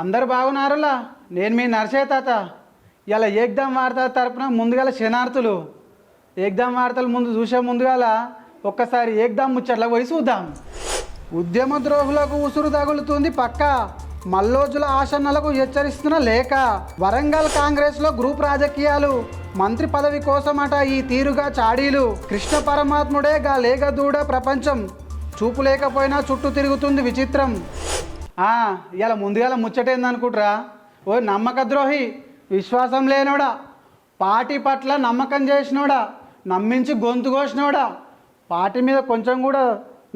అందరు బాగున్నారులా. నేను మీ నర్సయ్య తాత. ఇలా ఏకదం వార్త తరపున ముందుగాల శనార్థులు ఏకదం వార్తలు ముందు చూసే ముందుగాల ఒక్కసారి ఏకదం ముచ్చట్ల పోయి చూద్దాం. ఉద్యమ ద్రోహులకు ఉసురు తగులుతుంది పక్క. మల్లోజుల ఆశన్నలకు హెచ్చరిస్తున్న లేఖ. వరంగల్ కాంగ్రెస్లో గ్రూప్ రాజకీయాలు. మంత్రి పదవి కోసమట ఈ తీరుగా చాడీలు. కృష్ణ పరమాత్ముడే గా లేగదూడ ప్రపంచం. చూపు లేకపోయినా చుట్టూ తిరుగుతుంది విచిత్రం. ఇలా ముందుగాల ముచ్చటేందనుకుంటారా? ఓ నమ్మక ద్రోహి, విశ్వాసం లేనోడా, పార్టీ పట్ల నమ్మకం చేసినోడా, నమ్మించి గొంతు కోసినోడా, పార్టీ మీద కొంచెం కూడా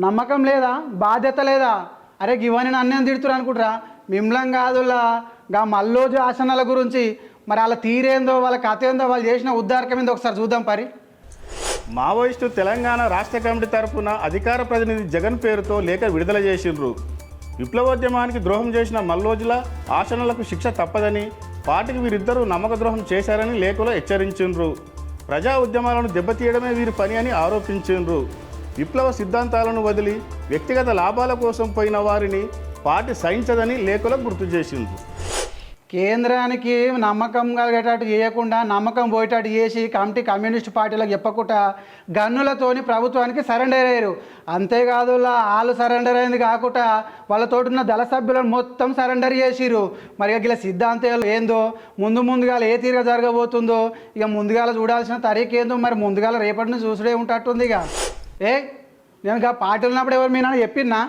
నమ్మకం లేదా, బాధ్యత లేదా? అరే ఇవన్నీ నన్నేం తిడుతురు అనుకుంటారా? మిమ్లం కాదులా గా మల్లోజు ఆసనాల గురించి మరి వాళ్ళ తీరేందో, వాళ్ళ కథ ఏందో, వాళ్ళు చేసిన ఉద్ధారకం ఏందో ఒకసారి చూద్దాం పరి. మావోయిస్టు తెలంగాణ రాష్ట్ర కమిటీ తరఫున అధికార ప్రతినిధి జగన్ పేరుతో లేఖ విడుదల చేసిండ్రు. విప్లవోద్యమానికి ద్రోహం చేసిన మల్లోజుల ఆశనలకు శిక్ష తప్పదని, పార్టీకి వీరిద్దరూ నమ్మక ద్రోహం చేశారని లేఖలో హెచ్చరించిండ్రు. ప్రజా ఉద్యమాలను దెబ్బతీయడమే వీరి పని అని ఆరోపించిండ్రు. విప్లవ సిద్ధాంతాలను వదిలి వ్యక్తిగత లాభాల కోసం పోయిన వారిని పార్టీ సహించదని లేఖలో గుర్తు చేసిండ్రు. కేంద్రానికి నమ్మకం కలిగేటట్టు చేయకుండా, నమ్మకం పోయేటట్టు చేసి కమిటీ కమ్యూనిస్ట్ పార్టీలకు చెప్పకుండా గన్నులతోని ప్రభుత్వానికి సరెండర్ అయ్యారు. అంతేకాదు వాళ్ళు సరెండర్ అయింది కాకుండా వాళ్ళతోటి ఉన్న దళ సభ్యులను మొత్తం సరెండర్ చేసిరు. మరి ఇలా సిద్ధాంతాలు ఏందో, ముందుగా ఏ తీరుగా జరగబోతుందో, ఇక ముందుగాల చూడాల్సిన తరీఖ ఏందో, మరి ముందుగాల రేపటి నుంచి చూసుడే ఉంటట్టుంది. ఇక నేను ఇక పార్టీ ఉన్నప్పుడు ఎవరు మీ నాన్న చెప్పినా?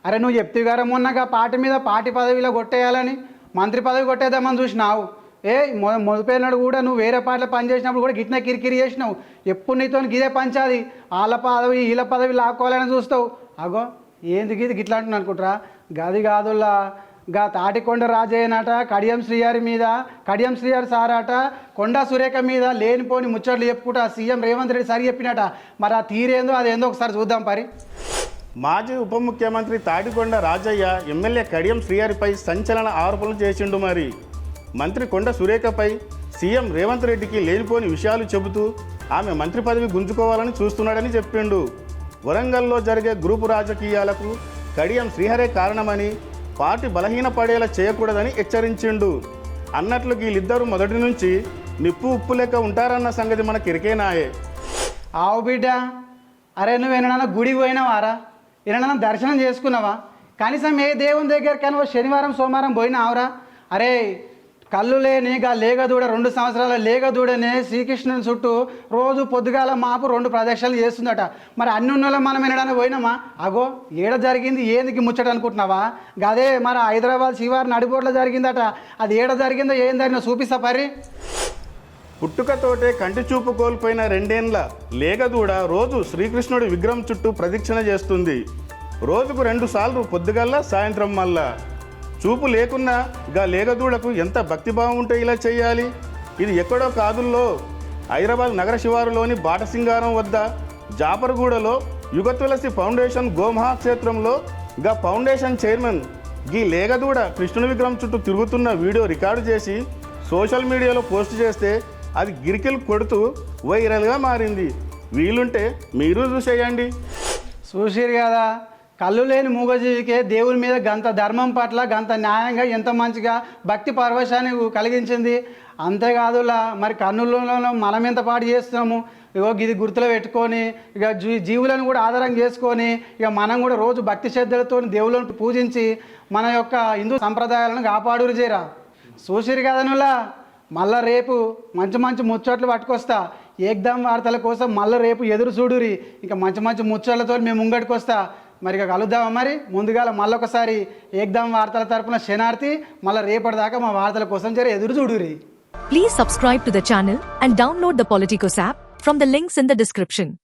అరే నువ్వు చెప్తే గారా మొన్న పార్టీ మీద పార్టీ పదవిలో కొట్టేయాలని, మంత్రి పదవి కొట్టేద్దామని చూసినావు. మొదలైనాడు కూడా నువ్వు వేరే పార్టీలో పనిచేసినప్పుడు కూడా గిట్న కిరికిరి చేసినావు. ఎప్పుడు నీతో గిదే పంచాది, వాళ్ళ పదవి వీళ్ళ పదవి లాక్కోవాలని చూస్తావు. అగో ఏంది గిది గిట్లా అంటున్నా అనుకుంటారా? గది కాదులా గా తాటికొండ రాజయ్యనట కడియం శ్రీయారి సారాట కొండా సురేఖ మీద లేనిపోని ముచ్చట్లు చెప్పుకుంటా సీఎం రేవంత్ రెడ్డి సరి చెప్పినట. మరి ఆ తీరేందో అదేందో ఒకసారి చూద్దాం పరి. మాజీ ఉప ముఖ్యమంత్రి తాటికొండ రాజయ్య ఎమ్మెల్యే కడియం శ్రీహరిపై సంచలన ఆరోపణలు చేసిండు. మరి మంత్రి కొండ సురేఖపై సీఎం రేవంత్ రెడ్డికి లేనిపోని విషయాలు చెబుతూ ఆమె మంత్రి పదవి గుంజుకోవాలని చూస్తున్నాడని చెప్పిండు. వరంగల్లో జరిగే గ్రూపు రాజకీయాలకు కడియం శ్రీహరే కారణమని, పార్టీ బలహీనపడేలా చేయకూడదని హెచ్చరించిండు. అన్నట్లు వీళ్ళిద్దరూ మొదటి నుంచి నిప్పు ఉప్పు లెక్క ఉంటారన్న సంగతి మనకి ఇరికేనాయే. ఆవు బిడ్డ, అరే నువ్వు ఏమన్నా గుడికి పోయినావారా? ఏమన్నా దర్శనం చేసుకున్నావా? కనీసం ఏ దేవుని దగ్గరికైనా శనివారం సోమవారం పోయినావురా? అరే కళ్ళు లేని గా లేగదూడ 2 సంవత్సరాల లేగదూడనే శ్రీకృష్ణుని చుట్టూ రోజు పొద్దుగాల మాపు 2 ప్రదక్షిణలు చేస్తుందట. మరి అన్ని ఉన్నోళ్ళ మనం వినడానికి పోయినామా? అగో ఏడ జరిగింది ఏందికి ముచ్చట అనుకుంటున్నావా? గదే మరి హైదరాబాద్ శివారు నడిబోట్లో జరిగిందట. అది ఏడ జరిగిందో ఏం జరిగిందో చూపిస్తా పరి. పుట్టుకతోటే కంటి చూపు కోల్పోయిన 2 ఏళ్ల లేగదూడ రోజు శ్రీకృష్ణుడి విగ్రహం చుట్టూ ప్రదక్షిణ చేస్తుంది. రోజుకు 2 సార్లు పొద్దుగల్లా సాయంత్రం మళ్ళా. చూపు లేకున్నా గా లేగదూడకు ఎంత భక్తిభావం ఉంటే ఇలా చేయాలి? ఇది ఎక్కడో కాదుల్లో హైదరాబాద్ నగర శివారులోని బాటసింగారం వద్ద జాపర్గూడలో యుగ తులసి ఫౌండేషన్ గోమహాక్షేత్రంలో గా ఫౌండేషన్ చైర్మన్ గీ లేగదూడ కృష్ణుని విగ్రహం చుట్టూ తిరుగుతున్న వీడియో రికార్డు చేసి సోషల్ మీడియాలో పోస్ట్ చేస్తే అది గిరికిలు కొడుతూ వైరల్గా మారింది. వీలుంటే మీరు చూసేయండి. చూసిరు కదా, కళ్ళు లేని మూగజీవికే దేవుని మీద గంత ధర్మం పట్ల గంత న్యాయంగా ఎంత మంచిగా భక్తి పరవశాన్ని కలిగించింది. అంతేకాదులా మరి కన్నులలో మనం ఎంత పాటు చేస్తున్నాము. ఇగో ఇది గుర్తులో పెట్టుకొని ఇక జీవులను కూడా ఆధారం చేసుకొని ఇక మనం కూడా రోజు భక్తి శ్రద్ధలతో దేవుళ్ళను పూజించి మన యొక్క హిందూ సంప్రదాయాలను కాపాడురు చేరా. చూసిరు కదనులా, మళ్ళా రేపు మంచి ముచ్చట్లు పట్టుకొస్తా. ఏకదం వార్తల కోసం మళ్ళీ రేపు ఎదురు చూడురి. ఇంకా మంచి ముచ్చట్లతో మేము ముంగడికి వస్తా. మరి ఇక కలుద్దామా? మరి ముందుగా మళ్ళొకసారి ఏకదం వార్తల తరపున శనార్థి. మళ్ళీ రేపటిదాకా మా వార్తల కోసం జర ఎదురు చూడురి. Please subscribe to the channel and download the Politicos app from the links in the description.